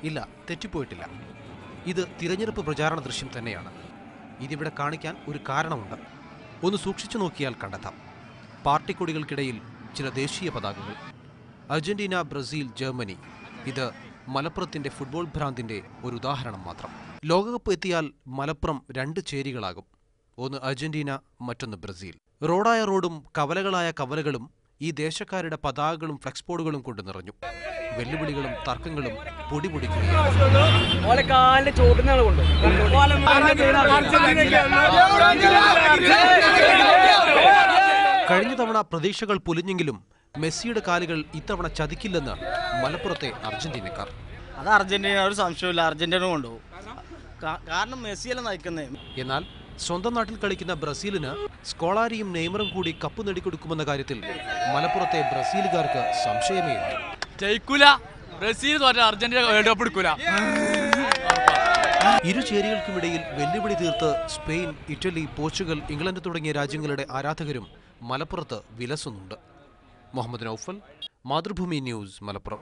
ഇല്ല, തെറ്റിപ്പോയിട്ടില്ല. ഇത് തിരഞ്ഞെടുപ്പ് പ്രചാരണ ദൃശ്യം തന്നെയാണ്. ഇതിവിടെ കാണിക്കാൻ ഒരു കാരണമുണ്ട്. ഒന്ന് സൂക്ഷിച്ചു നോക്കിയാൽ കണ്ടെത്താം. പാർട്ടിക്കൊടികൾക്കിടയിൽ ചില ദേശീയ പതാകകൾ. Argentina, Brazil, Germany. ഇത് മലപ്പുറത്തിന്റെ ഫുട്ബോൾ ഭ്രാന്തിന്റെ ഒരു ഉദാഹരണം മാത്രം. ലോകകപ്പ് എത്തിയാൽ മലപ്പുറം രണ്ട് ചേരികളാകും. ഒന്ന് അർജന്റീന, മറ്റൊന്ന് ബ്രസീൽ. റോഡായ റോഡും കവലകളായ കവലകളും ഈ ദേശക്കാരുടെ പതാകകളും ഫ്ലെക്സ് ബോർഡുകളും കൊണ്ട് നിറഞ്ഞു. വെല്ലുവിളികളും തർക്കങ്ങളും പൊടിപൊടിക്കുകയാണ്. കഴിഞ്ഞ തവണ പ്രതീക്ഷകൾ പൊലിഞ്ഞെങ്കിലും മെസ്സിയുടെ കാലുകൾ ഇത്തവണ ചതിക്കില്ലെന്ന് മലപ്പുറത്തെ അർജന്റീനക്കാർ. അത് അർജന്റീന ഒരു സംശയമില്ല, അർജന്റീന കൊണ്ടുപോകും. കാരണം മെസ്സിയല്ല നയിക്കുന്നത്. എന്നാൽ സ്വന്തം നാട്ടിൽ കളിക്കുന്ന ബ്രസീലിന് സ്കോളാരിയും നെയ്മറും കൂടി കപ്പ് നേടിക്കൊടുക്കുമെന്ന കാര്യത്തിൽ മലപ്പുറത്തെ ബ്രസീലുകാർക്ക് സംശയമേ ഇല്ല. ജയിക്കൂല, ബ്രസീൽ തോറ്റാൽ അർജന്റീന വേൾഡ് കപ്പ് എടുക്കൂല. ഇരു ചേരികൾക്കുമിടയിൽ വെല്ലുവിളി തീർത്ത് സ്പെയിൻ, ഇറ്റലി, പോർച്ചുഗൽ, ഇംഗ്ലണ്ട് തുടങ്ങിയ രാജ്യങ്ങളുടെ ആരാധകരും മലപ്പുറത്ത് വിലസുന്നുണ്ട്. മുഹമ്മദ് നൌഫൽ, മാതൃഭൂമി ന്യൂസ്, മലപ്പുറം.